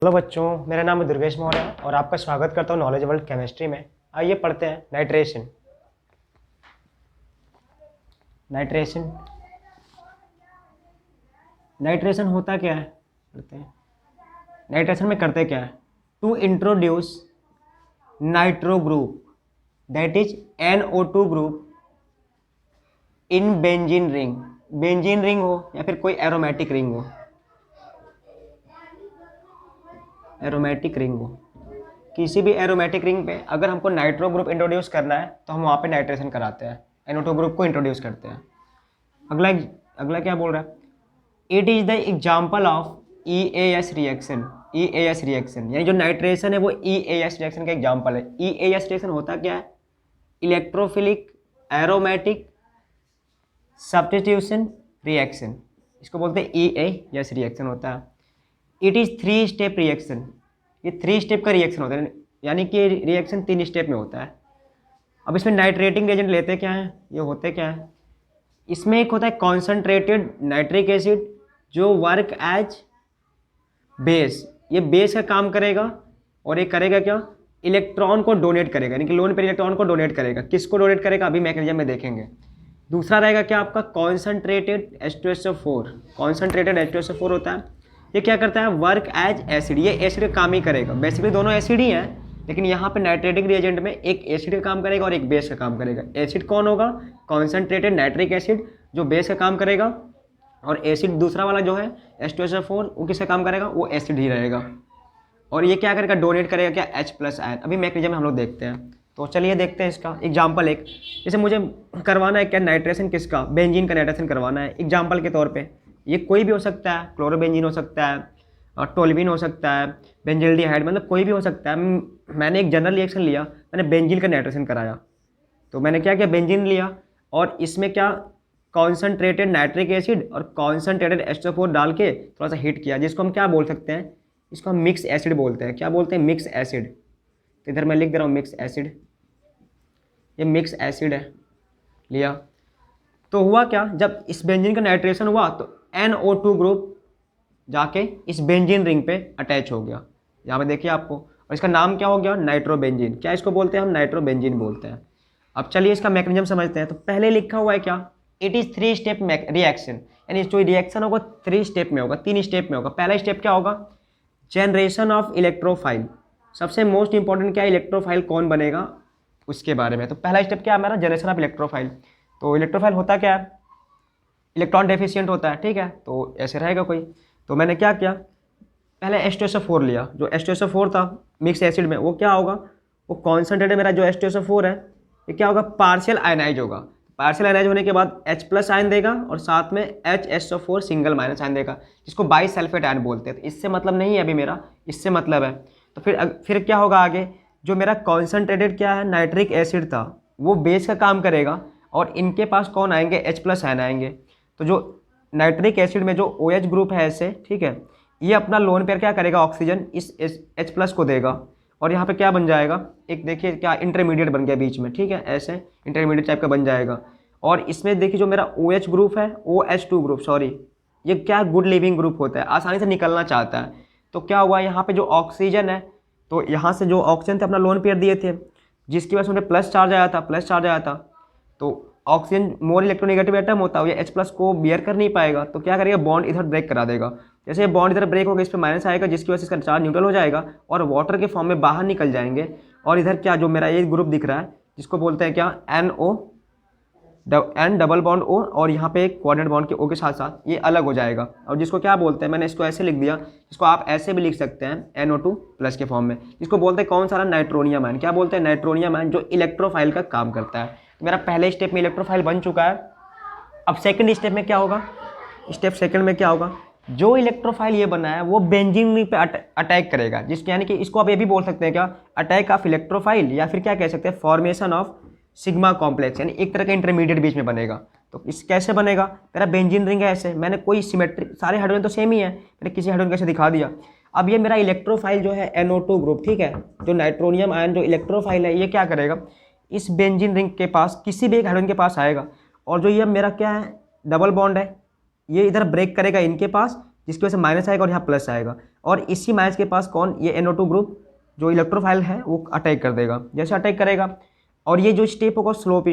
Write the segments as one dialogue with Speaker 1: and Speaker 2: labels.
Speaker 1: Hello बच्चों, मेरा नाम है दुर्गेश मौर्य और आपका स्वागत करता हूँ नॉलेज वर्ल्ड केमिस्ट्री में। आइए पढ़ते हैं नाइट्रेशन। नाइट्रेशन नाइट्रेशन होता क्या है, पढ़ते हैं। नाइट्रेशन में करते क्या है? To introduce nitro group that is NO2 group in benzene ring. Benzene ring हो या फिर कोई एरोमेटिक रिंग हो, एरोमेटिक रिंग हो, किसी भी एरोमेटिक रिंग पे अगर हमको नाइट्रो ग्रुप इंट्रोड्यूस करना है तो हम वहाँ पे नाइट्रेशन कराते हैं, NO2 ग्रुप को इंट्रोड्यूस करते हैं। अगला अगला क्या बोल रहा है? It is the example of EAS reaction. EAS reaction यानी जो नाइट्रेशन है वो EAS रिएक्शन का एग्जाम्पल है। EAS रिएक्शन होता क्या है? इलेक्ट्रोफिलिक एरोमेटिक सब्स्टिट्यूशन रिएक्शन, इसको बोलते हैं EAS रिएक्शन होता है। इट इज़ 3 स्टेप रिएक्शन, ये 3 स्टेप का रिएक्शन होता है, यानी कि रिएक्शन 3 स्टेप में होता है। अब इसमें नाइट्रेटिंग एजेंट लेते क्या हैं, ये होते क्या है? इसमें एक होता है कॉन्सनट्रेटेड नाइट्रिक एसिड जो वर्क एज बेस, ये बेस का काम करेगा और ये करेगा क्या? इलेक्ट्रॉन को डोनेट करेगा, यानी कि लोन पेयर इलेक्ट्रॉन को डोनेट करेगा। किसको डोनेट करेगा अभी मैकेनिज्म में देखेंगे। दूसरा रहेगा क्या आपका? Concentrated H2SO4। कॉन्सनट्रेटेड H2SO4 होता है, ये क्या करता है? वर्क एज एसिड, ये एसिड का काम ही करेगा। बेसिकली दोनों एसिड ही हैं, लेकिन यहाँ पे नाइट्रेटिक रिएजेंट में एक एसिड का काम करेगा और एक बेस का काम करेगा। एसिड कौन होगा? कॉन्सनट्रेटेड नाइट्रिक एसिड जो बेस का काम करेगा, और एसिड दूसरा वाला जो है H2SO4 वो किसका काम करेगा? वो एसिड ही रहेगा। और ये क्या करेगा? डोनेट करेगा क्या? H+ ion. अभी मैकेनिज्म हम लोग देखते हैं, तो चलिए देखते हैं इसका एग्जाम्पल। एक जैसे मुझे करवाना है क्या नाइट्रेशन, किसका? बेंजीन का नाइट्रेशन करवाना है। एग्जाम्पल के तौर पे ये कोई भी हो सकता है, क्लोरोबेंजीन हो सकता है और टोल्यूइन हो सकता है, बेंजिल्डिहाइड, मतलब कोई भी हो सकता है। मैंने एक जनरल रिएक्शन लिया, मैंने बेंजीन का नाइट्रेशन कराया, तो मैंने क्या किया? बेंजीन लिया और इसमें क्या कॉन्सनट्रेटेड नाइट्रिक एसिड और कॉन्सनट्रेटेड H2O4 डाल के थोड़ा सा हीट किया, जिसको हम क्या बोल सकते हैं? इसको हम मिक्स एसिड बोलते हैं। क्या बोलते हैं? Mix acid. तो इधर मैं लिख दे रहा हूँ मिक्स एसिड, ये मिक्स एसिड है, लिया। तो हुआ क्या? जब इस बेंजीन का नाइट्रेशन हुआ तो NO2 ग्रुप जाके इस बेंजीन रिंग पे अटैच हो गया, यहाँ पे देखिए आपको, और इसका नाम क्या हो गया? नाइट्रोबेंजीन। क्या इसको बोलते हैं हम? नाइट्रोबेंजीन बोलते हैं। अब चलिए इसका मैकेनिज्म समझते हैं। तो पहले लिखा हुआ है क्या? इट इज़ 3 स्टेप रिएक्शन, यानी जो रिएक्शन होगा 3 स्टेप में होगा, 3 स्टेप में होगा। पहला स्टेप क्या होगा? Generation of electrophile. सबसे मोस्ट इंपॉर्टेंट क्या है? इलेक्ट्रोफाइल कौन बनेगा उसके बारे में। तो पहला स्टेप क्या है हमारा? Generation of electrophile. तो इलेक्ट्रोफाइल होता क्या है? इलेक्ट्रॉन डेफिशिएंट होता है, ठीक है, तो ऐसे रहेगा कोई। तो मैंने क्या किया? पहले H2SO4 लिया, जो H2SO4 था मिक्स एसिड में, वो क्या होगा? वो कॉन्सनट्रेटेड मेरा जो H2SO4 है, ये क्या होगा? पार्शियल आयनाइज होगा। पार्शियल आयनाइज होने के बाद H+ आयन देगा और साथ में HSO4 सिंगल माइनस आयन देगा, जिसको बाइसल्फेट आयन बोलते हैं। तो इससे मतलब नहीं है अभी मेरा, इससे मतलब है। तो फिर क्या होगा आगे? जो मेरा कॉन्सनट्रेटेड क्या है नाइट्रिक एसिड था, वो बेस का काम करेगा और इनके पास कौन आएंगे? H+ आयन आएंगे। तो जो नाइट्रिक एसिड में जो OH ग्रुप है ऐसे, ठीक है, ये अपना लोन पेयर क्या करेगा? ऑक्सीजन इस H+ को देगा और यहाँ पे क्या बन जाएगा? एक देखिए क्या इंटरमीडिएट बन गया बीच में, ठीक है, ऐसे इंटरमीडिएट टाइप का बन जाएगा। और इसमें देखिए जो मेरा OH ग्रुप है, OH2 ग्रुप, सॉरी, ये क्या गुड लिविंग ग्रुप होता है, आसानी से निकलना चाहता है। तो क्या हुआ यहाँ पे? जो ऑक्सीजन है, तो यहाँ से जो ऑक्सीजन थे अपना लोन पेयर दिए थे, जिसकी वजह से उन्हें प्लस चार्ज आया था, तो ऑक्सीजन मोर इलेक्ट्रोनेगेटिव एटम होता है, ये H+ को बियर कर नहीं पाएगा, तो क्या करेगा? बॉन्ड इधर ब्रेक करा देगा। जैसे बॉन्ड इधर ब्रेक होगा, इस पर माइनस आएगा, जिसकी वजह से इसका चार्ज न्यूट्रल हो जाएगा और वाटर के फॉर्म में बाहर निकल जाएंगे। और इधर क्या जो मेरा एक ग्रुप दिख रहा है, जिसको बोलते हैं क्या? N डबल बॉन्ड O, और यहाँ पे एक कोऑर्डिनेट बॉन्ड के O के साथ साथ ये अलग हो जाएगा, और जिसको क्या बोलते हैं? मैंने इसको ऐसे लिख दिया, इसको आप ऐसे भी लिख सकते हैं NO2+ के फॉर्म में, जिसको बोलते हैं कौन सा? Nitronium ion. क्या बोलते हैं? नाइट्रोनियम आयन, जो इलेक्ट्रोफाइल का काम करता है। मेरा पहले स्टेप में इलेक्ट्रोफाइल बन चुका है। अब सेकंड स्टेप में क्या होगा? स्टेप सेकंड में क्या होगा? जो इलेक्ट्रोफाइल ये बना है वो बेंजीन रिंग पे अटैक करेगा, जिसके यानी कि इसको आप ये भी बोल सकते हैं क्या? अटैक ऑफ इलेक्ट्रोफाइल, या फिर क्या कह सकते हैं? फॉर्मेशन ऑफ सिग्मा कॉम्प्लेक्स, यानी एक तरह का इंटरमीडिएट बीच में बनेगा। तो इस कैसे बनेगा? मेरा बेंजीन रिंग है ऐसे, मैंने कोई सिमेट्रिक, सारे हाइड्रोजन तो सेम ही है, मैंने किसी हाइड्रोजन कैसे दिखा दिया। अब ये मेरा इलेक्ट्रोफाइल जो है NO2 ग्रुप, ठीक है, जो नाइट्रोनियम आयन जो इलेक्ट्रोफाइल है, ये क्या करेगा? इस बेंजीन रिंग के पास किसी भी एक हाइड्रोजन के पास आएगा, और जो ये मेरा क्या है? डबल बॉन्ड है, ये इधर ब्रेक करेगा इनके पास, जिसकी वजह से माइनस आएगा और यहाँ प्लस आएगा, और इसी माइनस के पास कौन, ये NO2 ग्रुप जो इलेक्ट्रोफाइल है वो अटैक कर देगा। जैसे अटैक करेगा, और ये जो स्टेप होगा स्लो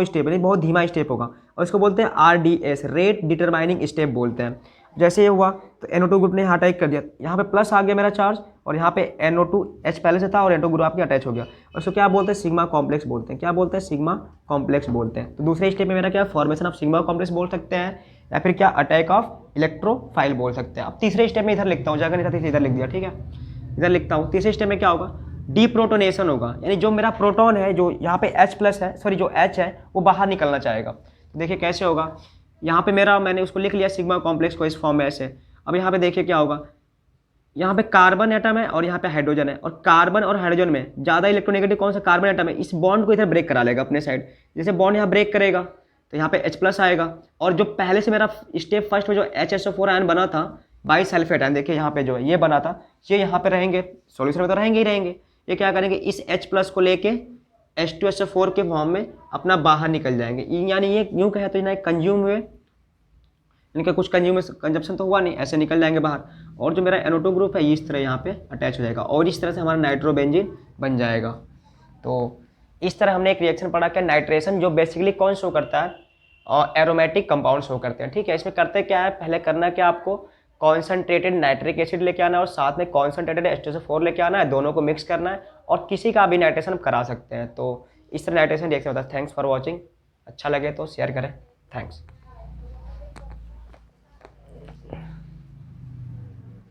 Speaker 1: स्टेप, यानी बहुत धीमा स्टेप होगा, और इसको बोलते हैं RDS, रेट डिटरमाइनिंग स्टेप बोलते हैं। जैसे ये हुआ तो NO2 ग्रुप ने यहाँ अटैक कर दिया, यहाँ पे प्लस आ गया मेरा चार्ज, और यहाँ पे NO2H पहले से था और NO2 ग्रुप आपके अटैच हो गया, और इसको क्या बोलते हैं, सिग्मा कॉम्प्लेक्स बोलते हैं। क्या बोलते हैं, सिग्मा कॉम्प्लेक्स बोलते हैं। तो दूसरे स्टेप में मेरा क्या, फॉर्मेशन ऑफ सिग्मा कॉम्प्लेक्स बोल सकते हैं, या फिर क्या, अटैक ऑफ इलेक्ट्रोफाइल बोल सकते हैं। अब तीसरे स्टेप में इधर लिखता हूँ, जगह नहीं था इधर लिख दिया, ठीक है, इधर लिखता हूँ। तीसरे स्टेप में क्या होगा, डीप्रोटोनेशन होगा, यानी जो मेरा प्रोटॉन है, जो यहाँ पे H प्लस है, सॉरी जो H है वो बाहर निकलना चाहेगा। तो देखिए कैसे होगा, यहाँ पे मेरा, मैंने उसको लिख लिया सिग्मा कॉम्प्लेक्स को इस फॉर्म में ऐसे। अब यहाँ पे देखिए क्या होगा, यहाँ पे कार्बन एटम है और यहाँ पे हाइड्रोजन है, और कार्बन और हाइड्रोजन में ज़्यादा इलेक्ट्रोनेगेटिव कौन सा, कार्बन एटम है। इस बॉन्ड को इधर ब्रेक करा लेगा अपने साइड, जैसे बॉन्ड यहाँ ब्रेक करेगा तो यहाँ पे H प्लस आएगा, और जो पहले से मेरा स्टेप फर्स्ट में जो HSO4 आयन बना था, बाई सल्फेट आयन, देखिए यहाँ पे जो है ये बना था, ये यहाँ पे रहेंगे, सॉल्यूशन में तो रहेंगे ही रहेंगे। ये क्या करेंगे, इस H प्लस को लेके H2SO4 के फॉर्म में अपना बाहर निकल जाएंगे, यानी ये यूँ कहे तो कंज्यूम हुए, इनका कुछ कंजप्शन तो हुआ नहीं, ऐसे निकल जाएंगे बाहर, और जो मेरा NO2 ग्रुप है इस तरह यहाँ पे अटैच हो जाएगा, और इस तरह से हमारा नाइट्रोबेंजीन बन जाएगा। तो इस तरह हमने एक रिएक्शन पढ़ा कि नाइट्रेशन जो बेसिकली कौन शो करता है, और एरोमेटिक कंपाउंड शो करते हैं, ठीक है। इसमें करते क्या है, पहले करना क्या आपको, कॉन्सनट्रेटेड नाइट्रिक एसिड लेके आना है और साथ में कॉन्सनट्रेटेड H2SO4 लेके आना है, दोनों को मिक्स करना है, और किसी का भी नाइट्रेशन करा सकते हैं। तो इस तरह नाइट्रेशन रिएक्शन होता है। थैंक्स फॉर वॉचिंग, अच्छा लगे तो शेयर करें, थैंक्स।